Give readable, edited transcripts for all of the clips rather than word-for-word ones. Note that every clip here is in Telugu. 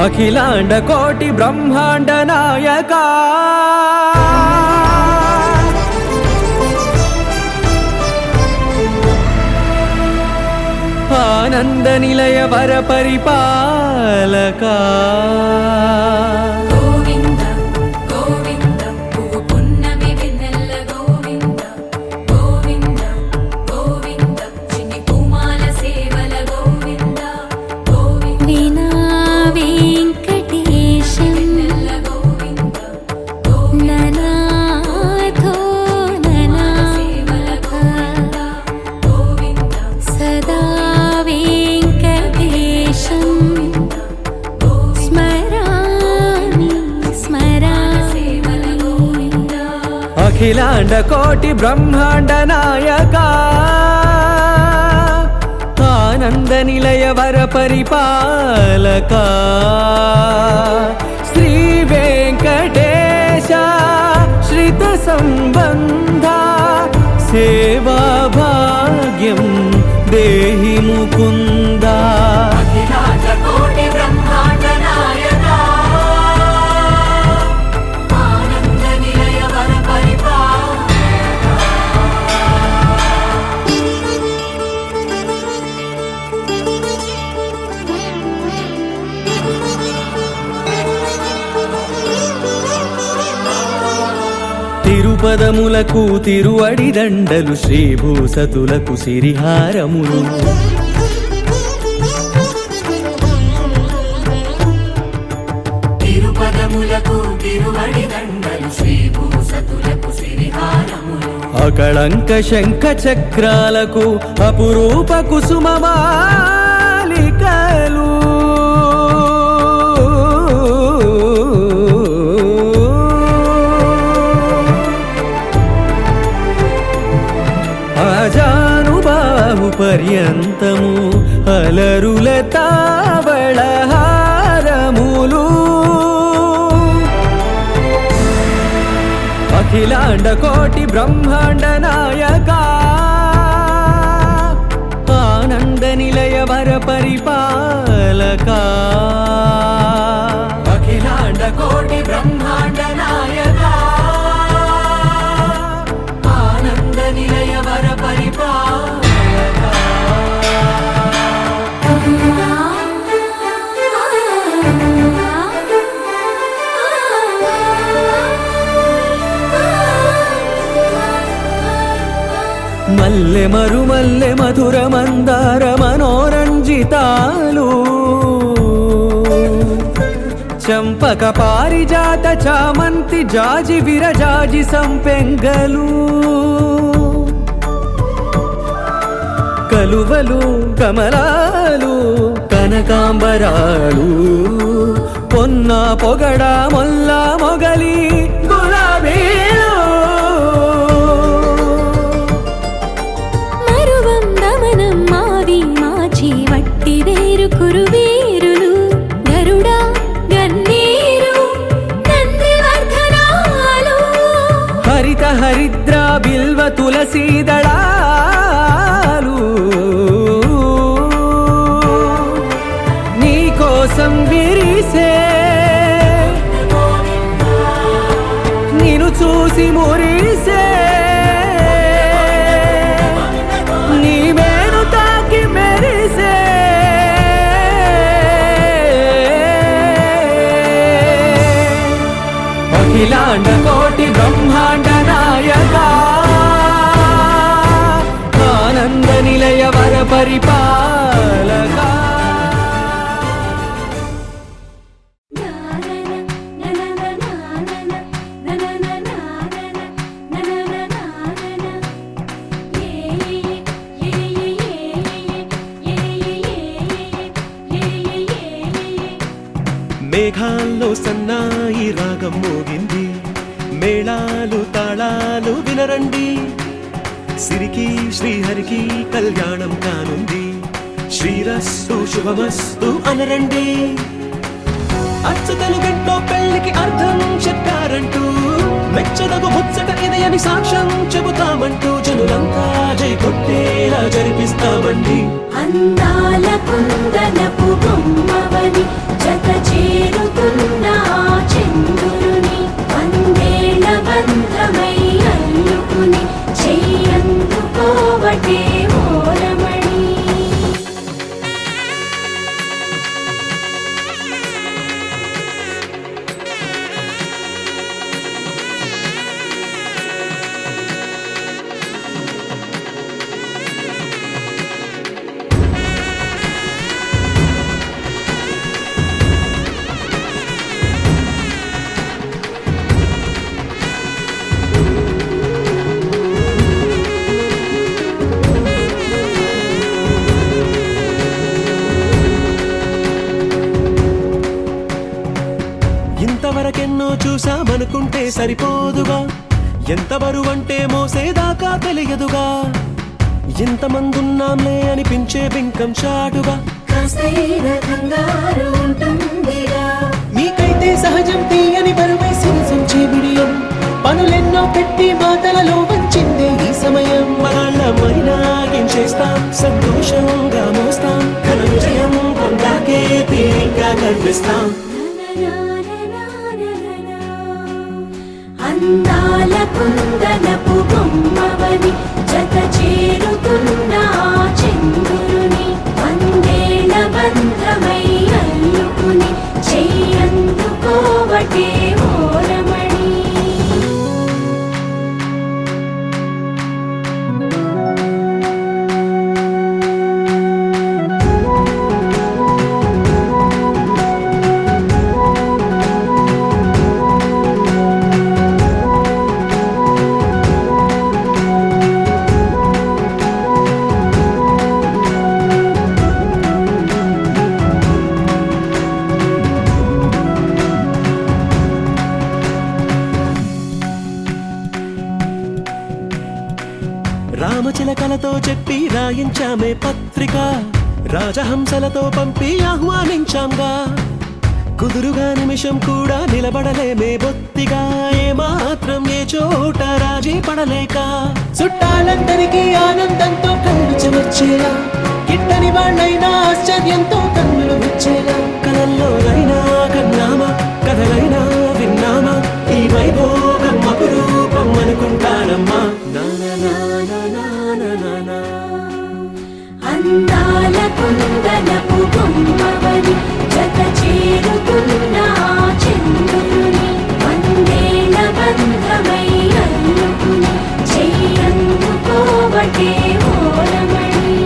అఖిలాండ కోటి బ్రహ్మాండ నాయక ఆనంద నిలయ వర పరిపాలక అఖిలాండ కోటి బ్రహ్మాండ నాయక ఆనంద నిలయ వర పరిపాలక శ్రీ వెంకటేశ శ్రిత సంబంధ సేవా భాగ్యం దేహి ముకుంద అఖిలాండ కోటి బ్రహ్మాండ నాయక ఆనంద నిలయ వర తిరుపదములకు తిరువడి దండలు శ్రీభూసతులకు సిరిహారములు తిరుపదములకు తిరువడి దండలు శ్రీభూసతులకు సిరిహారములు అకళంక శంఖ చక్రాలకు అపురూప కుసుమమాలికలు అజానుబాహు పర్యంతము అలరుల తావళహారములు అఖిలాండ కోటి బ్రహ్మాండ నాయక ఆనంద నిలయ వర పరిపాలక అఖిలాండ కోటి బ్రహ్మాండ నాయక ఆనంద నిలయ వర పరిపాలక మల్లె మరుమల్లె మధుర మందార మనోరంజితాలు చంపక పారిజాత చామంతి జాజి విరజాజి సంపెంగలు కలువలు కమలాలు కనకాంబరాలు పొన్న పొగడ మొల్ల మొగలి గులాబీలు కురువీరులు గరుడా గన్నీరు నందివర్ధనాలు హరిత హరిద్ర బిల్వ తులసీదళాలు నీ కోసం విరిసే నిన్ను చూసి మురిసే నీ మేను తాకి మెరిసే అఖిలాండ కోటి బ్రహ్మాండ నాయక ఆనంద నిలయ వర పరిపాలక మేఘాల్లో సన్నాయి రాగం మోగింది మేళాలు తాళాలు వినరండి సిరికి శ్రీహరికి కళ్యాణం కానుంది శ్రీరస్తు శుభమస్తు అనరండి అచ్చతలు గంటో పెళ్లికి అర్థం చెప్పారంటూ మెచ్చదగు ముచ్చట ఇదయని సాక్ష్యం చెబుతామంటూ జనులంతా జై కొట్టేలా జరిపిస్తామండి అందాల కుందనపు బొమ్మవని జత చే చూసామనుకుంటే సరిపోదుగా, ఎంత బరువంటే మోసేదాకా తెలియదుగా, ఎంతమందున్నాంలే అనిపించే బింకం చాటుగా. మీకైతే సహజం తీయని బరువై సిరసంచే బిడియం, పనులెన్నో పెట్టి మాటలలో వంచిందే ఈ సమయం. మనాళ్ళమైనా ఏం చేస్తాం, సంతోషంగా మోస్తాం, ఘన విజయం పొందాకే తీరిగ్గా కనిపిస్తాం. అందాల కుందనపు బొమ్మవని జత చేరుతున్న చంద్రుని వందేళ్ల బంధమై అల్లుకుని చెయ్యందుకోవటే ఓరమణి. రామచిలకలతో చెప్పి రాయించామే పత్రిక, రాజహంసలతో పంపి ఆహ్వానించాంగా, కుదురుగా నిమిషం కూడా నిలబడలేమే బొత్తిగా, ఏ మాత్రం ఏ చోట రాజీ పడలేక, చుట్టాలందరికీ ఆనందంతో కళ్ళు చెమర్చేలా, గిట్టని వాళ్ళైనా ఆశ్చర్యంతో కన్నులు వచ్చేలా, కలల్లోనైనా కన్నామా కథలైనా విన్నామా, ఈ వైభోగం అపురూపం అనుకుంటానమ్మా. అందాల కుందనపు బొమ్మవని జత చేరుతున్న చంద్రుని వందేళ్ల బంధమై అల్లుకుని చెయ్యందుకోవటే ఓరమణి.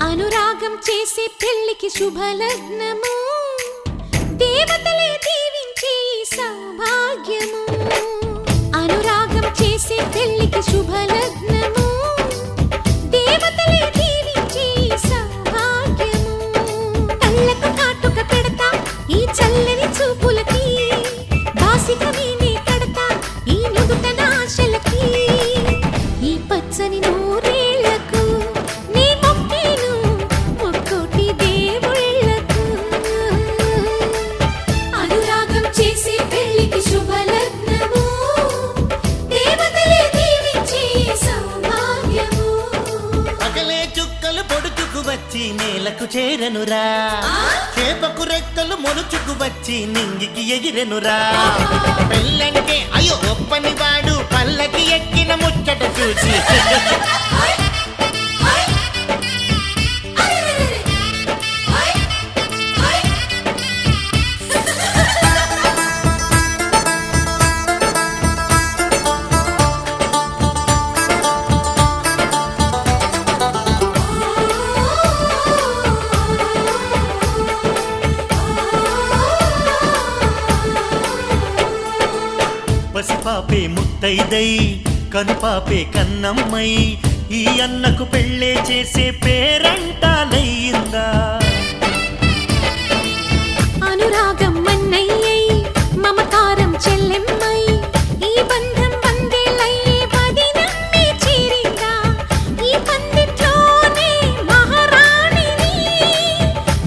అనురాగం చేసే పెళ్లికి శుభలగ్నము, దేవతలే దీవించే సౌభాగ్యము. అనురాగం చేసే పెళ్లికి శుభలగ్నము, దేవతలే దీవించే సౌభాగ్యము. కళ్ళకు కాటుక పెడతా ఈ చల్లని చూపులకి, బాసిక నేనే కడతా ఈ నుదుటన ఆశలకి, ఈ పచ్చని నూరేళ్లకు నీ మొక్కేను ముక్కోటి దేవుళ్ళకు. అనురాగం చేసే పెళ్లికి శుభలగ్నము, దేవతలే దీవించే సౌభాగ్యము. పగలే చుక్కలు పొడుచుకు వచ్చి నేలకు చేరనురా, చేపకు రెక్కలు మొలుచుకు వచ్చి నింగికి ఎగిరెనురా. పెళ్ళంటే అయ్యో ఒప్పని వాడు పల్లకి ఎక్కిన ముచ్చట చూసి పసిపాపే ముత్తైదై కనుపాపే కన్నమ్మై, ఈ అన్నకు పెళ్ళే చేసే పేరంటాలయ్యిందా. అనురాగం మన్నయ్యై మమకారం చెల్లెమ్మై, ఈ బంధం వందేళ్ళయ్యే వదినమ్మే చేరిందా. ఈ పందిట్లోనే మహారాణిని,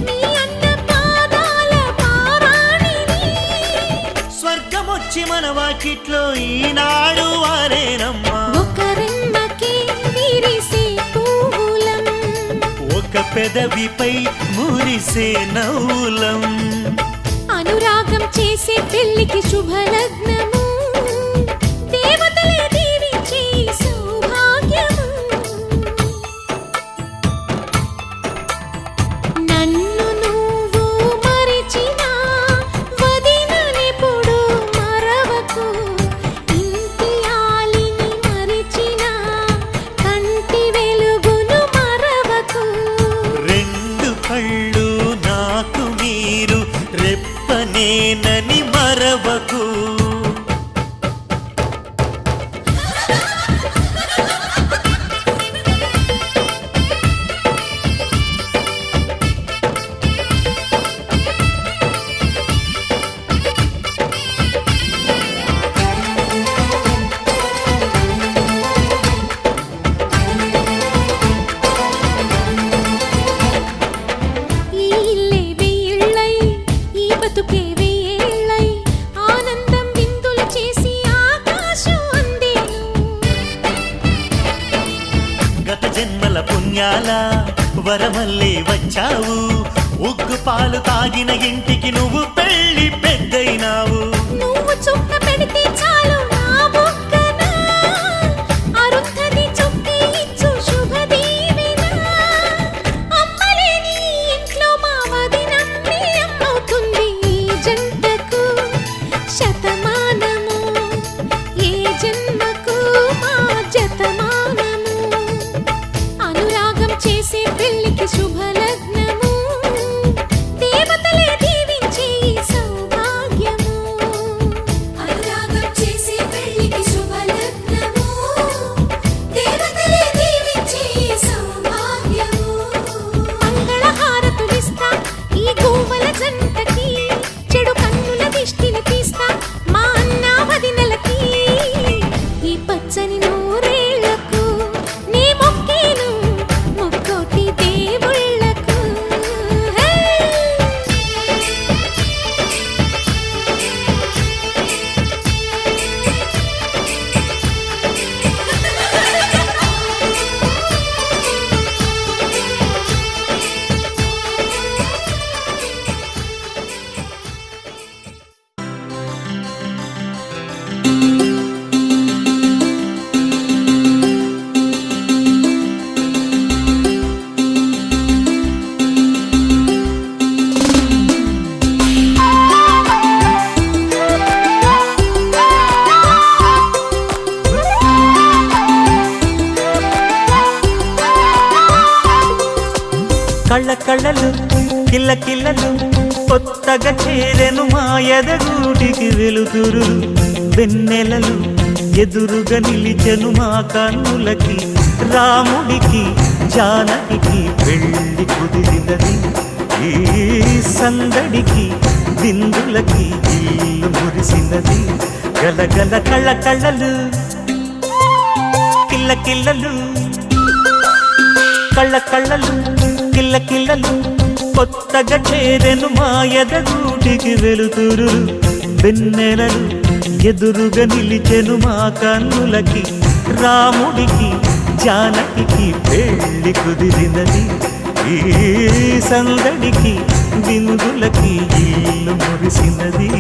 నీ అన్న పాదాల పారాణిని. స్వర్గమొచ్చి మన వాకిట్లో ఈనాడు వారేనమ్మా. ఒకరెమ్మకే వీరి ఇక పెదవిపై మురిసే నవ్వులం అనురాగం చేసే పెళ్లికి శుభలగ్నము దేవతలే దీవించే సౌభాగ్యము నన్ను నువ్వు మరిచినా వదిననెప్పుడు మరవకు ఇంటి ఆలిని మరిచినా కంటి వెలుగును మరవకు రెండు కళ్ళు నాకు మీరు రెప్పనేనని మరవకు ఈ ఇల్లే వెయ్యిళ్ళై ఈ బతుకే వెయ్యేళ్ళై ఆనందం విందులు చేసి ఆకాశం అందేను గత జన్మల పుణ్యాల వరమల్లే వచ్చావు ఉగ్గు పాలు తాగిన ఇంటికి నువ్వు పెళ్లి పెద్దయినావు నువ్వు చుక్క పెడితే చాలు నా బుక్కన అరుంధతి చుక్కి ఇచ్చు శుభ దీవెన అమ్మలేని ఇంట్లో మా వదినమ్మే అమ్మవుతుంది ఈ జంటకు శతమానము ఏ జన్మకు మా జతమానము అనురాగం చేసే పెళ్లికి శుభలగ్నము దేవతలే దీవించే ఈ సౌభాగ్యము అనురాగం చేసే పెళ్లికి శుభలగ్నము దేవతలే దీవించే ఈ సౌభాగ్యము మంగళహారతులిస్తా ఈ గోవల జంటకి చెడు కన్నుల దిష్టిని తీస్తా మా అన్న వదినలకి ఈ పచ్చని నూరేళ్లకు నీ మొక్కేను ముక్కోటి దేవుళ్ళకు హే కళ్ళ కళ్ళలు కిల్ల కిల్లలు కొత్తగా చేరెను మా ఎదగూటికి వెలుతురు వెన్నెలలు ఎదురుగా నిలిచెను మా కన్నులకి రాముడికి జానకి పెళ్లి కుదిరినది ఈ సందడికి విందులకి ఇల్లు మురిసినది గలగల కళ్ళ కళ్ళలు కిల్ల కిల్లలు కళ్ళ కళ్ళలు కిల్ల కిల్లలు కొత్తగా చేరెను మా ఎదగూటికి వెలుతురు వెన్నెలలు ఎదురుగా నిలిచెను మా కన్నులకి రాముడికి జానకి పెళ్లి కుదిరినది ఈ సందడికి విందులకి ఇల్లు మురిసినది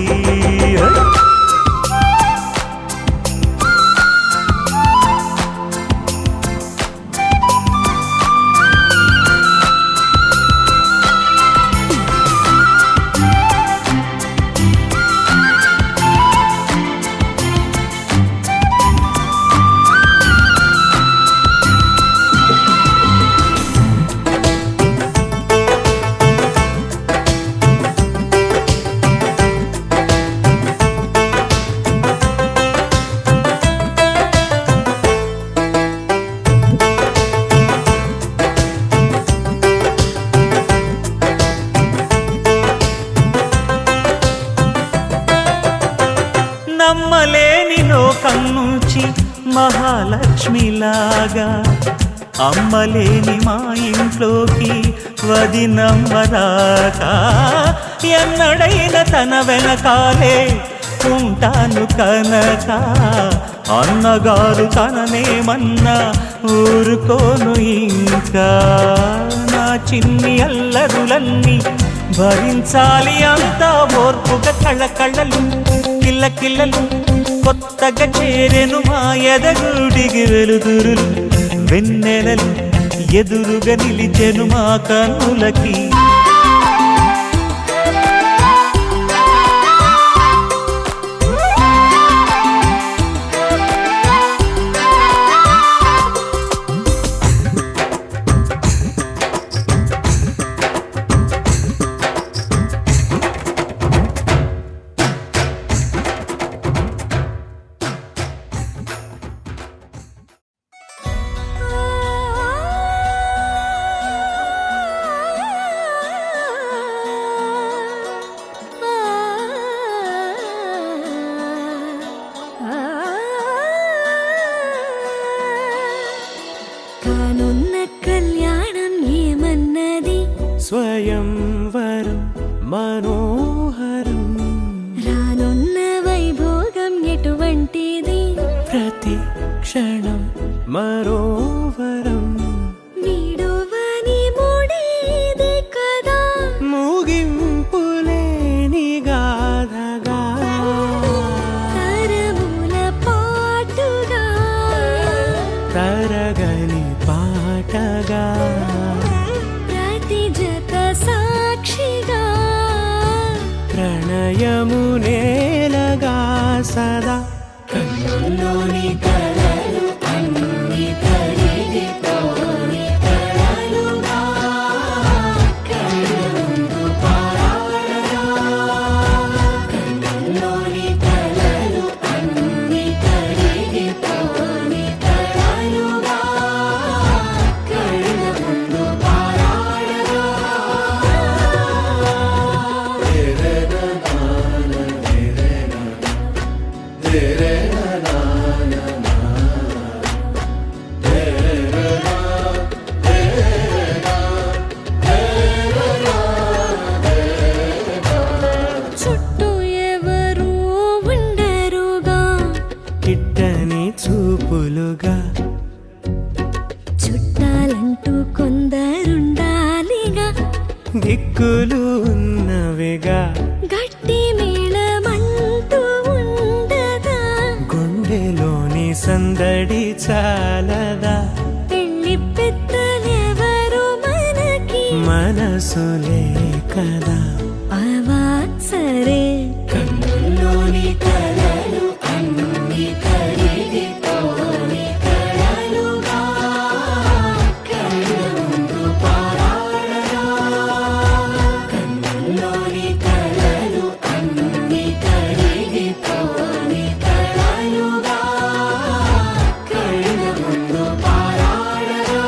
నమ్మలేని లోకం నుంచి మహాలక్ష్మిలాగా అమ్మలేని మా ఇంట్లోకి వదినమ్మరాక ఎన్నడైన తన వెనకాలే ఉంటాను కనక అన్నగారు తననేమన్నా ఊరుకోను ఇంకా నా చిన్ని అల్లరులన్నీ భరించాలి అంతా ఓర్పుగా కళ్ళకళ్ళలు కిల్లకిల్లలు కొత్తగా చేరెను మా ఎదగుడికి వెలుతురులు వెన్నెలలు ఎదురుగా నిలిచెను మా కన్నులకి కానున్న కళ్యాణం ఏమన్నది స్వయంవరం మనోహరం రానున్న వైభోగం ఎటువంటిది ప్రతి క్షణం మరోవరం వీడువని ముడిది కదా ముగింపులేని గాథగా తరముల పాటుగా తరగని పాటగా ప్రతి జత సాక్షిగా ప్రణయము నేలగా సదా కన్నుల్లోని కలలు అన్ని కరిగిపోని కలలుగా కళ్ళ ముందు పారాడగా కన్నుల్లోని కలలు అన్ని కరిగిపోని కలలుగా కళ్ళ ముందు పారాడగా చుట్టూ ఎవరు ఉండరుగా కిట్టని చూపులుగా చుట్టాలంటూ కొందరుండాలిగా దిక్కులు ఉన్నవిగా గట్టి మేళమంటూ ఉండదా గుండెలోని సందడి చాలదా పెళ్లి పెద్దలెవరు మనకి మనసులే కదా అవా సరే కన్నుల్లోని కలలు అన్ని కరిగిపోని కలలుగా కళ్ళ ముందు పారాడగా కన్నుల్లోని కలలు అన్ని కరిగిపోని కలలుగా కళ్ళ ముందు పారాడగా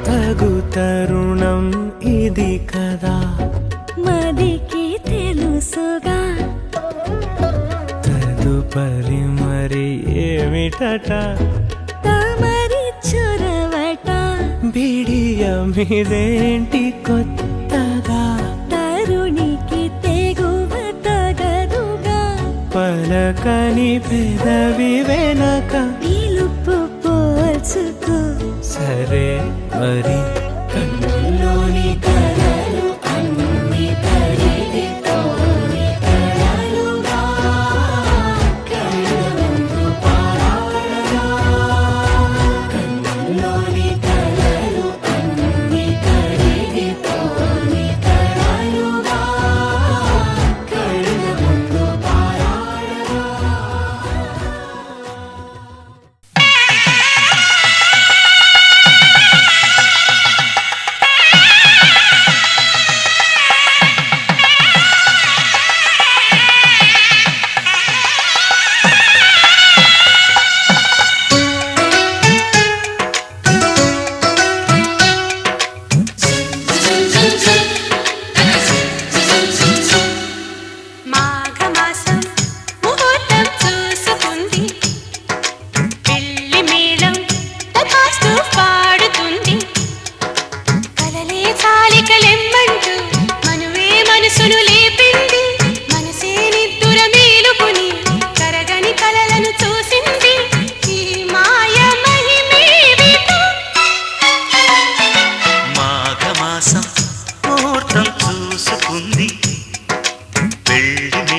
తగు తరుణం ఇది కదా మదికి తెలుసుగా తదుపరి మరి ఏమిటట తమరి చొరవట బిడియమిదేంటి కొత్తగా తరుణికి తెగువ తగదుగా పలకని పెదవి వెనక పిలుపు పోల్చుకో సరే మరి కన్నుల్లోని కలలు అన్ని కరిగిపోని కలలుగా కళ్ళ ముందు పారాడగా కన్నుల్లోని కలలు అన్ని కరిగిపోని కలలుగా కళ్ళ ముందు పారాడగా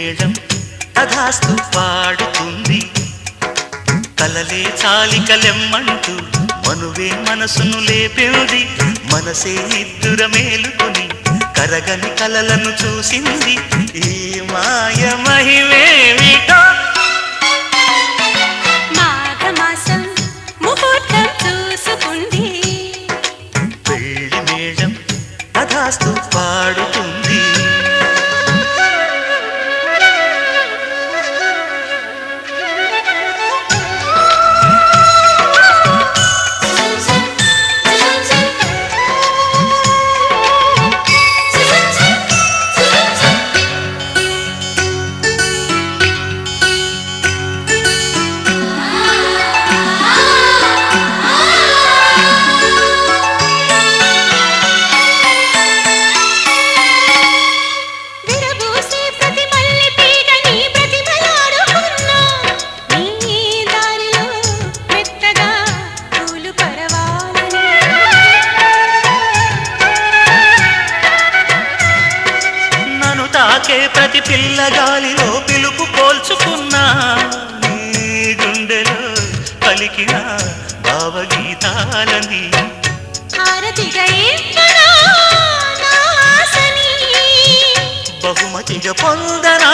మేళం తధాస్తు పాడుతుంది కలలే చాలికలెమ్మంటూ మనువే మనసును లేపింది మనసే నిద్దుర మేలుకొని కరగని కలలను చూసింది ఈ మాయ మహిమేమిటో మాఘమాసం ముహూర్తం చూసుకుంది పెళ్లి మేళం తధాస్తు పాడుతుంది విరబూసే ప్రతి మల్లె తీగ నీ ప్రతిమలాడుకున్నా నీ దారిలో మెత్తగా పూలు పరవాలని నన్ను తాకే ప్రతి పిల్లగాలిలో పిలుపు పోల్చుకున్నా నీ గుండెలో పలికిన భావగీతాలని హారతిగా ఇవ్వనా నా ఆశని బహుమతిగా పొందనా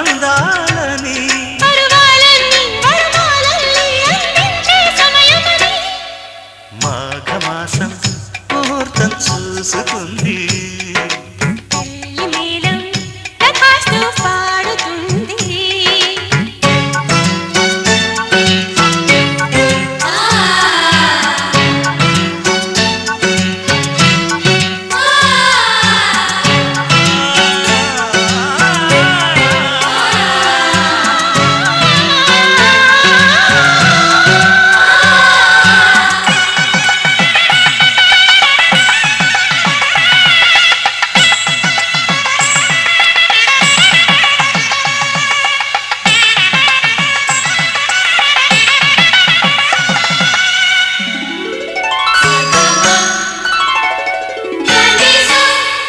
అందాలని పరువాలన్నీ వరమాలన్నీ అందించే సమయమని మాఘమాసం ముహూర్తం చూసుకుంది పెళ్లి మేళం తథాస్తు పాడుతుంది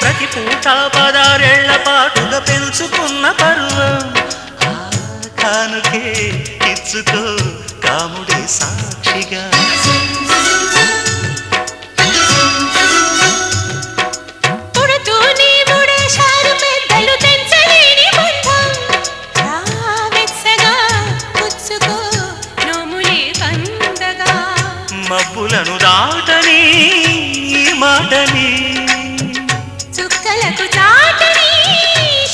ప్రతి పూట 16 పాటుగా పెంచుకున్న పరువం ఆ కానుకే ఇచ్చుకో కాముడే సాక్షిగా పుడుతూ నీ ముడేశారు పెద్దలు తెంచలేని బంధం రావెచ్చగా పుచ్చుకో నోములే పండగా మబ్బులను దాటని ఈ మాటని చుక్కలకు చాటని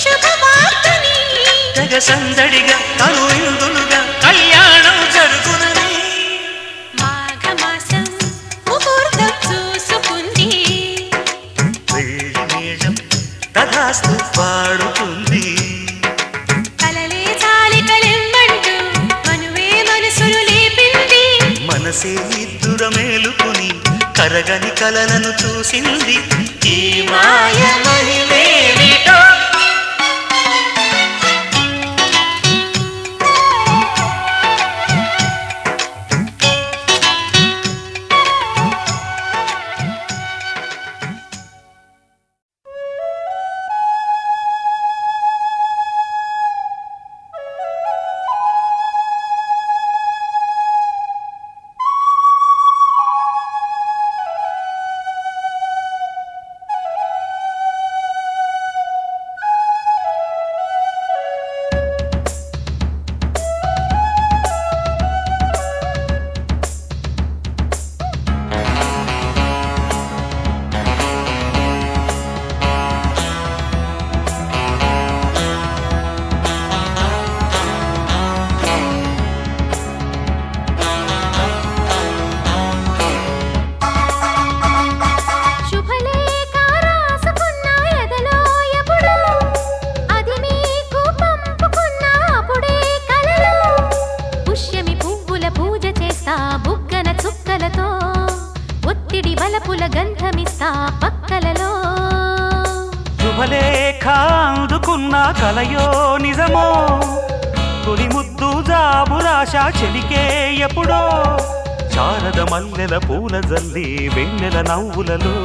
శుభవార్తని తెగ సందడిగా తను ఇందులుగా కళ్యాణం జరుగునని మాఘమాసం ముహూర్తం చూసుకుంది పెళ్లి మేళం తథాస్తు పాడుతుంది కలలే చాలికలెమ్మంటూ మనువే మనసులు లేపింది మనసే నిద్దుర మేలుకుని కరగని కలలను చూసింది ఈ మాయ మహిమేమిటో గంధమిస్తా పక్కలలో శుభలేఖ అందుకున్న కలయో నిజమో తొలి ముద్దు జాబురాశ చెలికే ఎప్పుడో శారద మల్లెల పూల జల్లి వెన్నెల నవ్వులలో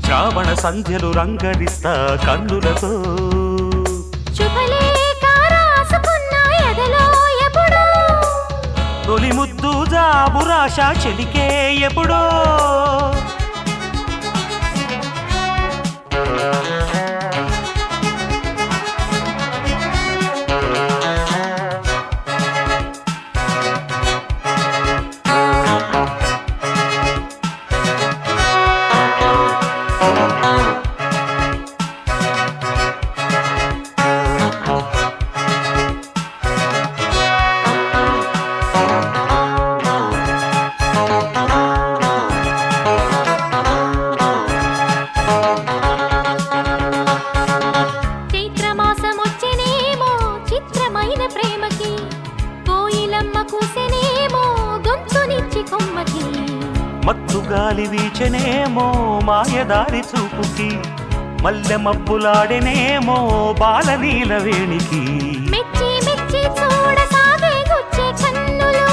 శ్రావణ సంధ్యలు రంగరిస్తా కన్నులతో శుభలే జాబురాశ చెలికే ఎప్పుడో చైత్రమాసమొచ్చెనేమో చిత్రమైన ప్రేమకి కోయిలమ్మ కూసెనేమో గొంతునిచ్చి కొమ్మకి మత్తు గాలి వీచెనేమో మాయదారి చూపుకి మల్లె మబ్బులాడెనేమో బాలనీల వేణికి మెచ్చి మెచ్చి చూడసాగే గుచ్చే కన్నులు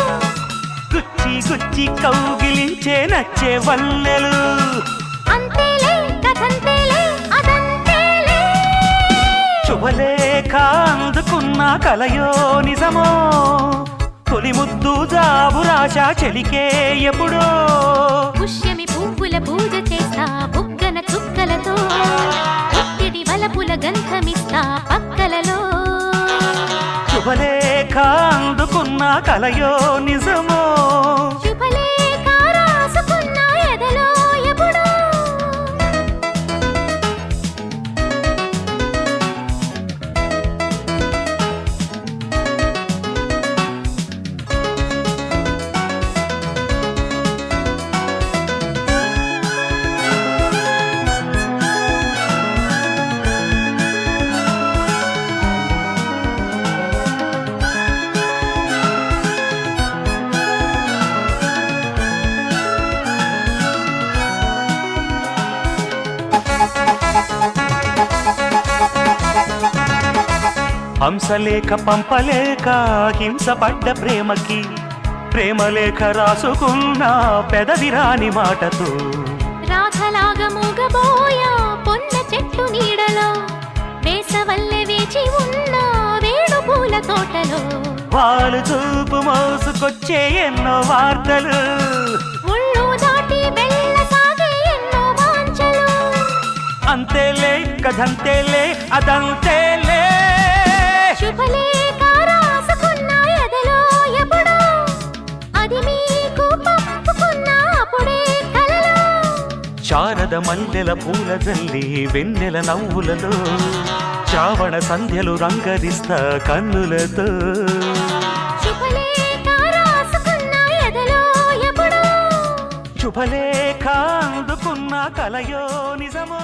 గుచ్చి గుచ్చి కౌగిలించే నచ్చే వల్లెలు అంతేలే కథంతేలే అదంతేలే శుభలేఖ అందుకున్న కలయో నిజమో తొలి ముద్దు జాబురాశ చెలికే ఎప్పుడో పుష్యమి పువ్వుల పూజ చేస్తా బుగ్గన చుక్కలతో పుట్టిడి వలపుల గంధమిస్తా పక్కలలో శుభలేఖ అందుకున్న కలయో నిజమో శుభలేఖ రాసుకున్న ఎదలో ఎప్పుడో హంసలేఖ పంపలేక హింసపడ్డ ప్రేమకి ప్రేమలేఖ రాసుకున్న పెదవిరాని మాటతో రాధలాగా మూగబోయా పొన్న చెట్టు నీడలో వేసవల్లె వేచి ఉన్న వేడు పూల తోటలో వాళ్ళు చూపు మోసుకొచ్చే ఎన్నో వార్తలు ముళ్ళు దాటి వెళ్ళసాగే ఎన్నో వాంఛలు అంతేలే కథంతేలే అదంతేలే శుభలేఖ రాసుకున్న ఎదలో ఎప్పుడో అది మీకు పంపుకున్న అప్పుడే కలలో శారద మల్లెల పూల జల్లి వెన్నెల నవ్వులలో శ్రావణ సంధ్యలు రంగరిస్తా కన్నులతో శుభలేఖ రాసుకున్న ఎదలో ఎప్పుడో శుభలేఖ అందుకున్న కలయో నిజమో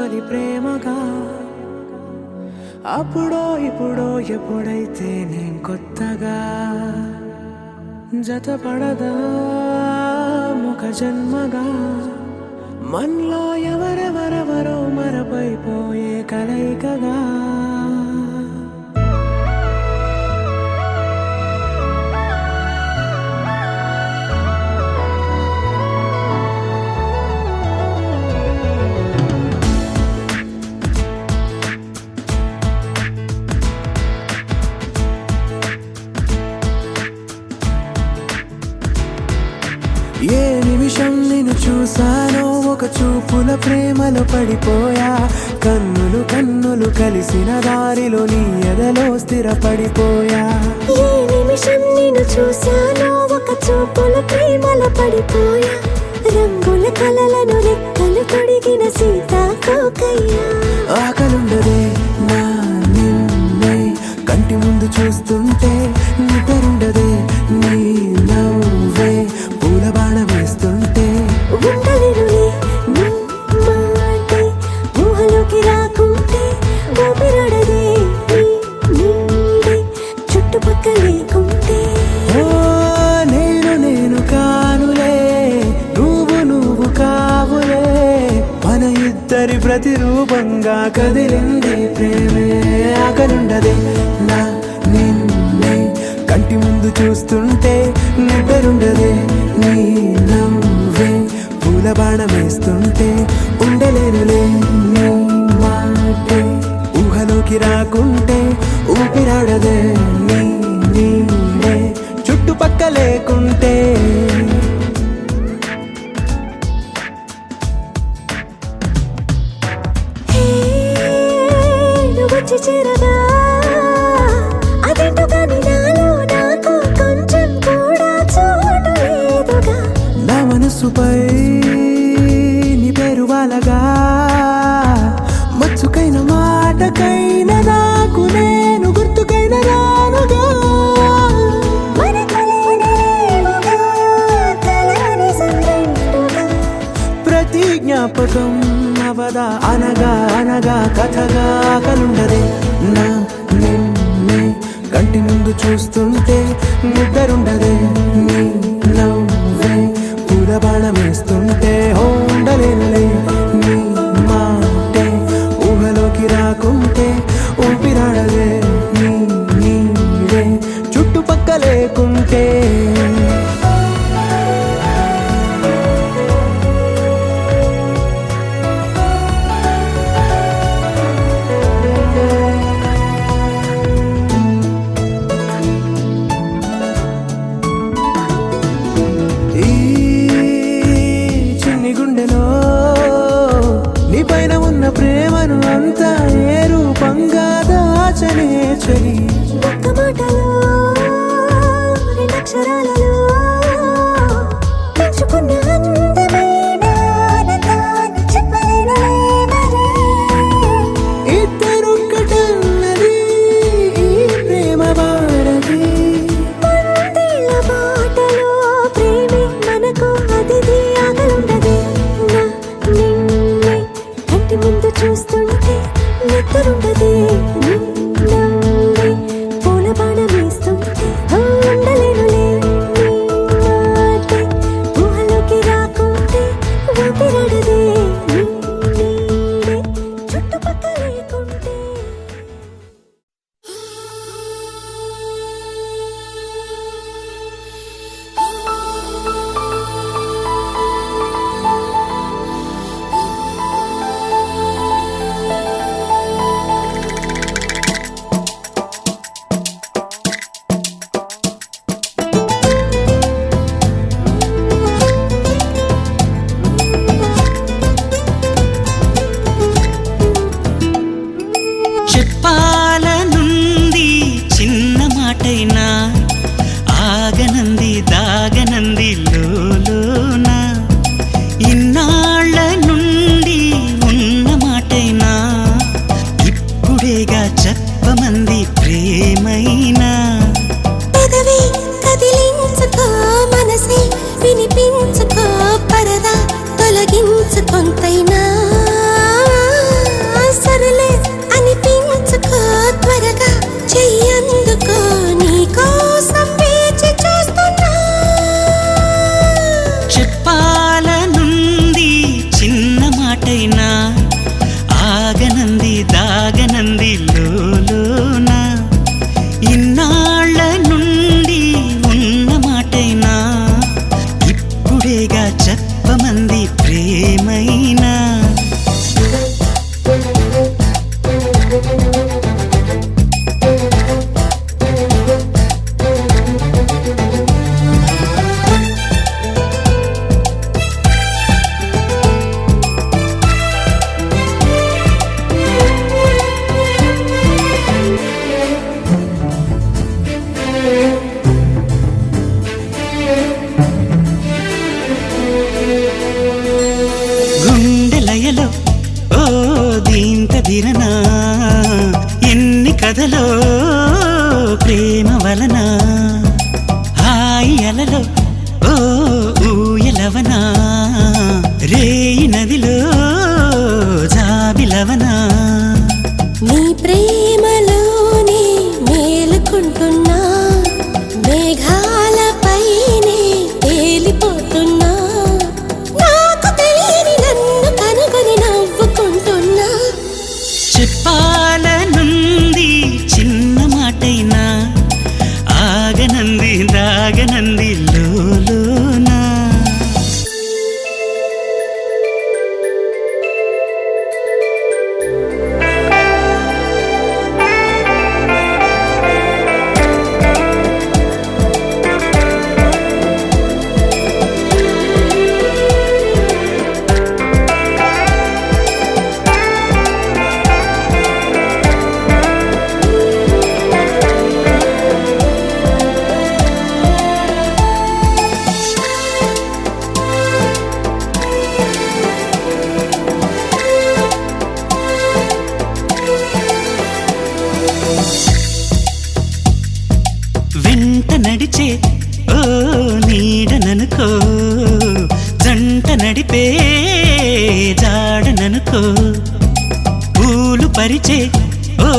అది ప్రేమగా అప్పుడో ఇప్పుడో ఎప్పుడైతే నేను కొత్తగా జతపడదా ముఖ జన్మగా మనలో ఎవరెవరెవరో మరపైపోయే కలయికగా ఏ నిమిషం నిన్ను చూసానో ఒక చూపుల ప్రేమలో పడిపోయా కన్నులు కన్నులు కలిసిన దారిలో నీ ఎదలో స్థిరపడిపోయా ఏ నిమిషం నిన్ను చూశానో ఒక చూపుల ప్రేమలో పడిపోయా రంగుల కలలను రెక్కలు తొడిగిన సీతాకోకయ్యా ఆకలుండదే నా నిన్నే కంటి ముందు చూస్తుంటే నిద్రుండదే నీ నవ్వే పూల బాణ వేస్తుంటే ఉండలేనులే నీ మాటే ఊహలోకి రాకుంటే ఊపిరాడదే నీ నీడే చుట్టుపక్కల లేకుంటే ఓ నేను నేను కానులే నువ్వు కావులే మన ఇద్దరి ప్రతిరూపంగా కదిలింది ప్రేమే ఆకలుండదే నా నిన్నే కంటి ముందు చూస్తుంటే నిద్రుండదే నీ నవ్వే పూల బాణం వేస్తుంటే ఉండలేనులే నీ మాటే ఊహలోకి రాకుంటే ఊపిరాడదే నీ నీడే చుట్టుపక్క లేకుంటే నువ్వు వచ్చి చేరగా అదేంటో కానీ నాలో నాకు కొంచెం కూడా చోటు లేదుగా నా మనసుపై నీ పేరు వాలగా మచ్చుకైన మాటకైన నాకు నేను గుర్తుకైన రానుగా మనకులేనిరేవుగా కలని సంరెండుగా ప్రతి జ్ఞాపకం అవదా అనగా అనగా కథగా కలుండదే నా నిన్నే కంటి ముందు చూస్తుంటే నిద్రుండదే నీ నవ్వే పూల బాణం వేస్తుంటే ఉండలేనులే నీ మాటే ఊహలోకి రాకుంటే ఊపిరాడదే నీ నీడే చుట్టుపక్క లేకుంటే ఈ చిన్ని గుండెలో నీ పైన ఉన్న ప్రేమను అంతా ఏ రూపంగా దాచనే చలి ఒక్క మాటలో రెండక్షరాలలో పెంచుకున్న అందమైన ఆనందాన్ని చెప్పలేనులే మరి ఇద్దరొక్కటన్నది ఈ ప్రేమ వాడది వందేళ్ల బాటలో ప్రేమే మనకు అతిథి ఆగలుండదే నా నిన్నే కంటి ముందు చూస్తుంటే నిద్రుండదే నీ నవ్వే పూల బాణం వేస్తుంటే ఉండలేనులే నీ మాటే ఊహలోకి రాకుంటే ఊపిరాడదే నీ నీడే చుట్టుపక్కల లేకుంటే కొలవనా నీ ప్రేమలోనే మేలుకుంటున్నా మేఘాలపైనే తేలిపోతున్నా నాకు తెలియని నన్ను కనుగొని నవ్వుకుంటున్నా చెప్పాలనుంది చిన్న మాటైనా ఆగనంది దాగనంది లోలోనా వెంట నడిచే ఓ నీడననుకో జంట నడిపే జాడననుకో పూలు పరిచే ఓ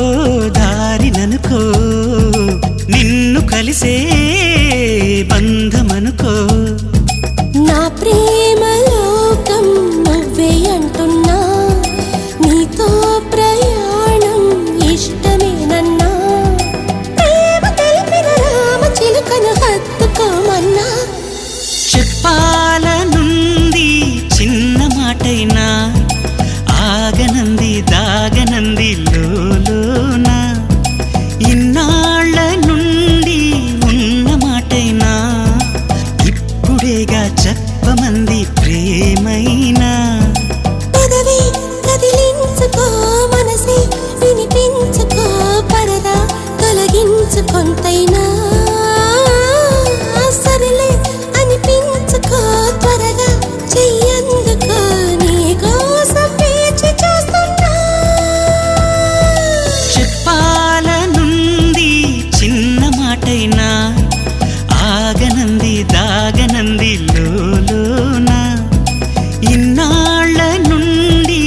దారిననుకో నిన్ను కలిసే బంధమనుకో నా ప్రేమ లోకం నువ్వే అంటున్నా నీతో ప్రయాణం ఇష్టమేనన్నా ప్రేమ తెలిపిన రామ చిలుకను హత్తుకోమన్నా చెప్పాలనుంది చిన్న మాటైనా ఆగనంది దాగనంది లోలోనా ఇన్నాళ్ళ నుండి ఉన్న మాటైనా ఇప్పుడేగా చెప్పమంది ప్రేమైనా పెదవి కదిలించుకో మనసే వినిపించుకో పరదా తొలగించుకొంతైనా సరిలే అనిపించుకో త్వరగా చెయ్యందుకో నీ కోసం వేచి చూస్తున్నా చెప్పాలనుంది చిన్న మాటైనా ఆగనంది దాగనంది లోలోనా ఇన్నాళ్ళ నుండి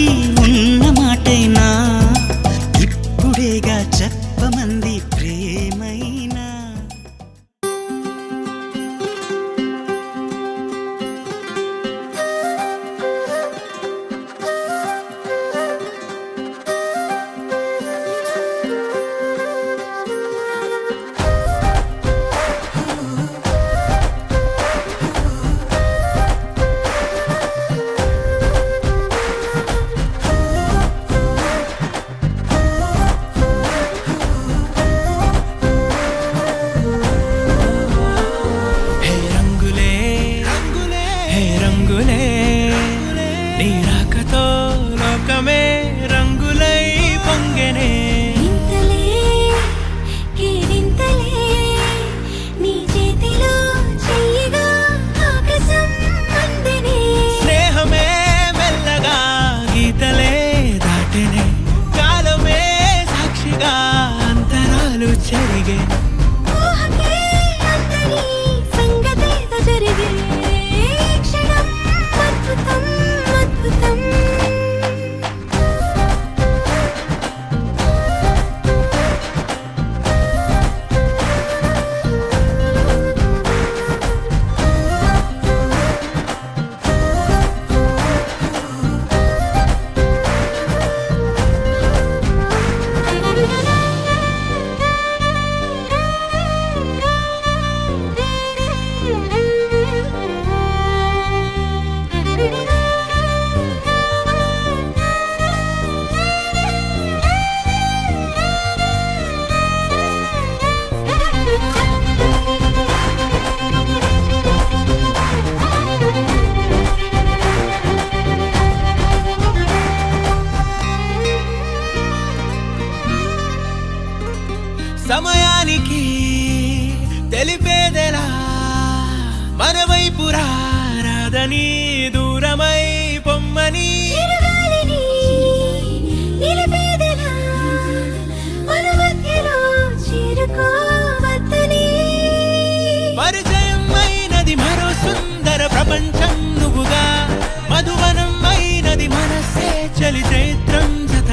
ఉన్న మాటైనా ఇప్పుడేగా చెప్పమంది ప్రేమైనా హే రంగులే రంగులే హే రంగులే నీ రాకతో లోకమే రంగులై పొంగెనే ఇంతలే కేరింతలే నీ చేతిలో చెయ్యగా ఆకాశం అందనే స్నేహమే మెల్లగా గీతలే దాటెనే కాలమే సాక్షిగా అంతరాలు చెరిగే ఊహకే అంతని సంగతేదో జరిగే క్షణం అద్భుతం అద్భుతం సమయానికి తెలిపేదెలా మన వైపు రాదని దూరమై పొమ్మని చిరుగాలిని నిలిపేదెలా మన మధ్యలో చేరుకోవద్దని పరిచయం అయినది మరో సుందర ప్రపంచం నువ్వుగా మధువనం అయినది మనసే చలి చైత్రం జత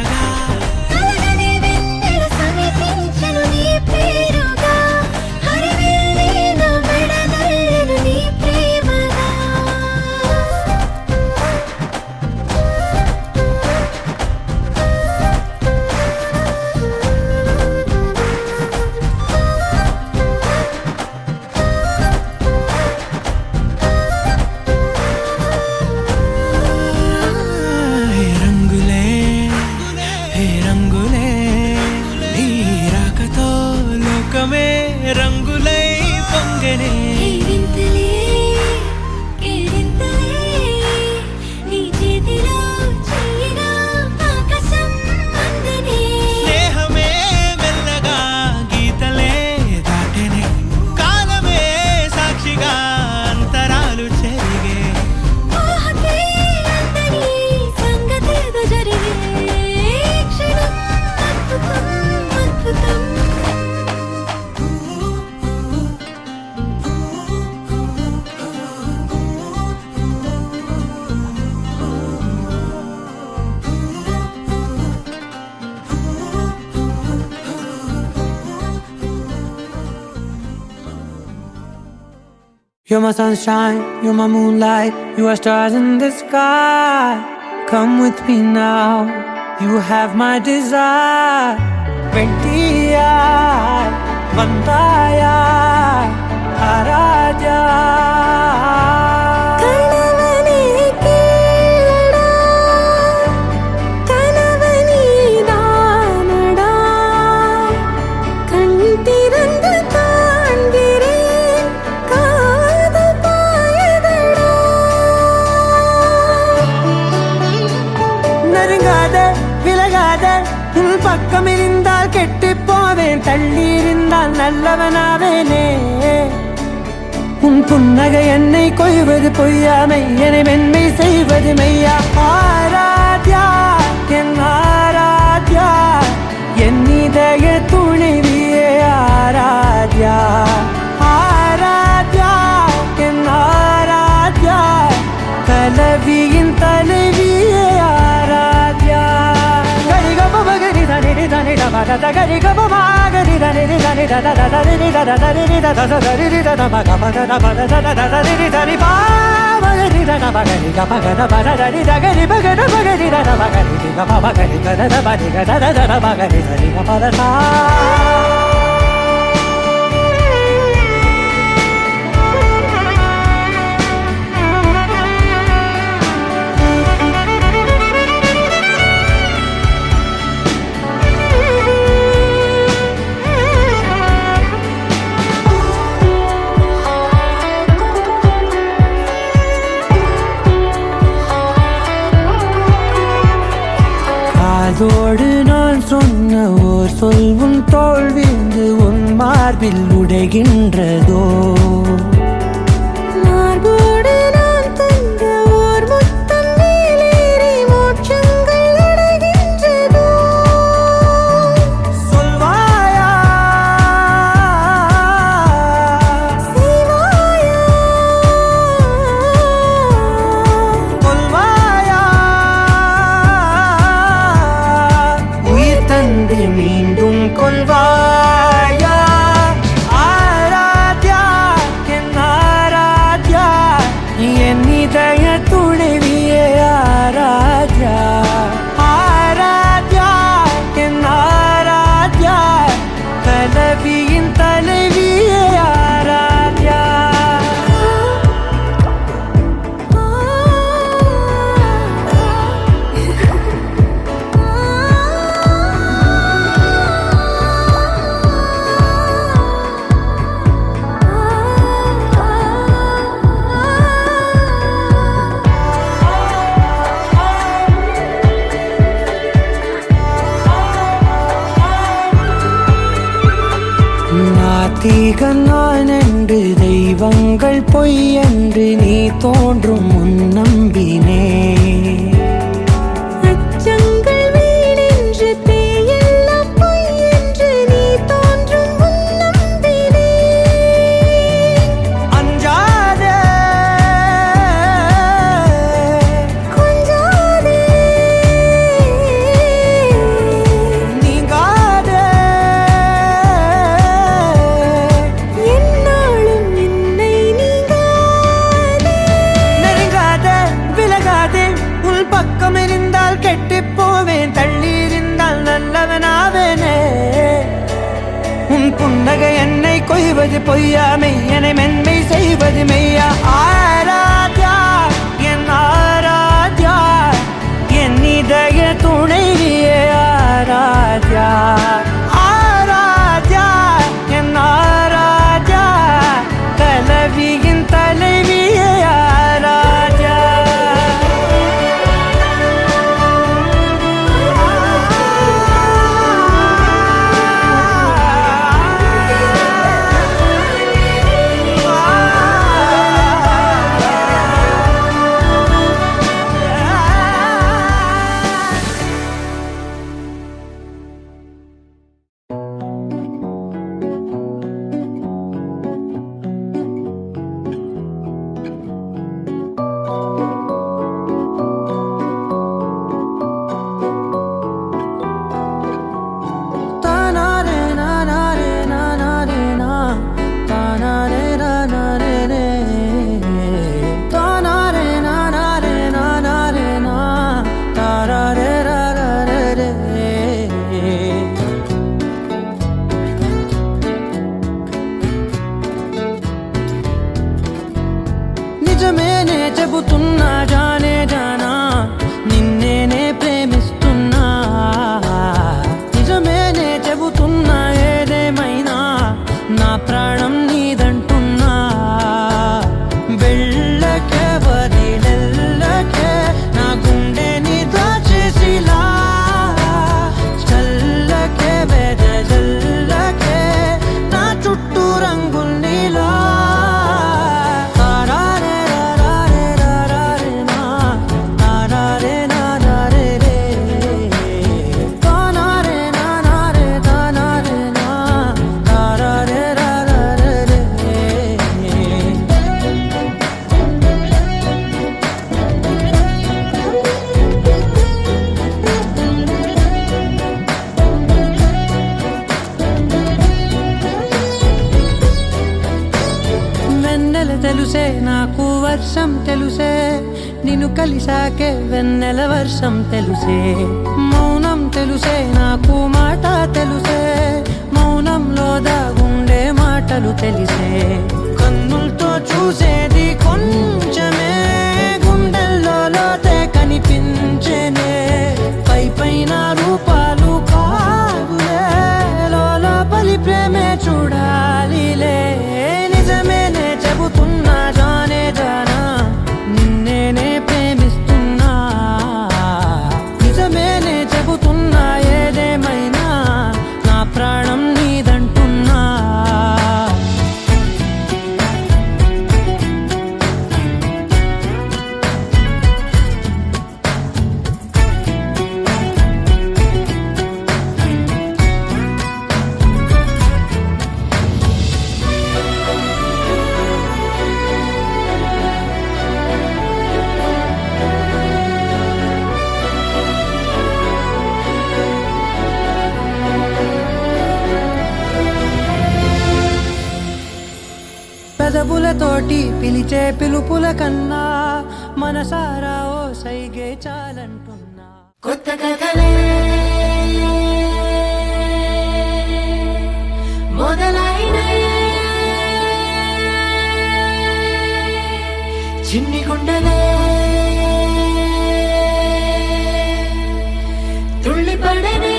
You're my sunshine, you're my moonlight, you are stars in the sky. Come with me now, you have my desire. Ventiya, Vandaya, Araja. கணவனே கேளடா கணவனே தானடா கண் திறந்து காண்கிறேன் காதல் பாயதடா நெருங்காத விலகாத உன் பக்கம் இருந்தால் கெட்டு போவேன், தள்ளி இருந்தால் நல்லவனாவேனே. உன் புன்னகை என்னை கொய்வது பொய்யாமை, என்னை மென்மை செய்வது மெய்யா. ஆராத்யா என் ஆராத்யா, என் இதய துணைவியே ஆராத்யா. ஆராத்யா என் ஆராத்யா, கலவியின் தலைவியே ஆராத்யா. கரிகப பகரி தனி தனி டபத கரிகப மாகரி தனி தனி தத தனி தத தனி தத தனி தத மகபத பத தத தனி தனி பாவகரி தன பகரி கபகத பத தனி தகரி பகத பகரி தன பகரி கப பகரி கத பதி கத தன பகரி தனி கபத சா. அதோடு நான் சொன்ன ஓர் சொல் உன் தோள் வீழ்ந்து உன் மார்பில் உடைகின்றதோ. மார்போடு நான் தந்த ஓர் முத்தம் மேலேறி மோட்சங்கள் அடைகின்றதோ. சொல்வாயா செய்வாயா கொல்வாயா, உயிர் தந்து மீண்டும் கொல்வாயா. ஆராத்யா என் ஆராத்யா, என் இதய துணைவியே ஆராத்யா. ஆராத்யா என் ஆராத்யா, கலவியின் தலைவியே ஆராத்யா. நாத்திகன் நான் என்று தெய்வங்கள் பொய் என்று நீ தோன்றும் முன் நம்பினே. அச்சங்கள் வீடென்று தேயெல்லாம் பொய் என்று நீ தோன்றும் முன் நம்பினே. அஞ்சாதே கொஞ்சாதே நீங்காதே, என்னாலும் என்னை நீங்காதே. நெருங்காதே விலகாதே உன் பக்கம் இருந்தால் கெட்டு போவேன், தள்ளி இருந்தால் நல்லவனாவேனே. உன் புன்னகை என்னை கொய்வது பொய்யாமை, என்னை மென்மை செய்வது மெய்யா. ஆராத்யா என் ஆராத்யா, என் இதய துணைவியே ஆராத்யா. ஆராத்யா என் ஆராத்யா, கலவியின் தலைவியே ஆராத்யா. తెలుసే నాకు వర్షం తెలుసే నిన్ను కలిసాకే వెన్నెల వర్షం తెలుసే మౌనం తెలుసే నాకు మాట తెలుసే మౌనంలో దాగుండే మాటలు తెలిసే కన్నులతో చూసేది కొంచెమే గుండెల్లో లోతే కనిపించేనే పై పైన రూపాలు కావులే లోపలి ప్రేమే చూడాలిలే నిజమేనే చెబుతున్నా జానే జానా నిన్నేనే ప్రేమిస్తున్నా నిజమేనే చెబుతున్నా ఏదేమైనా నా ప్రాణం నీదంటున్నా పెదవులతోటి పిలిచే పిలుపుల కన్నా మనసారా ఓ సైగే చాలంటున్నా కొత్త కథలే మొదలైనయే చిన్ని గుండెలే తుళ్ళిపడనే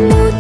నువ్వు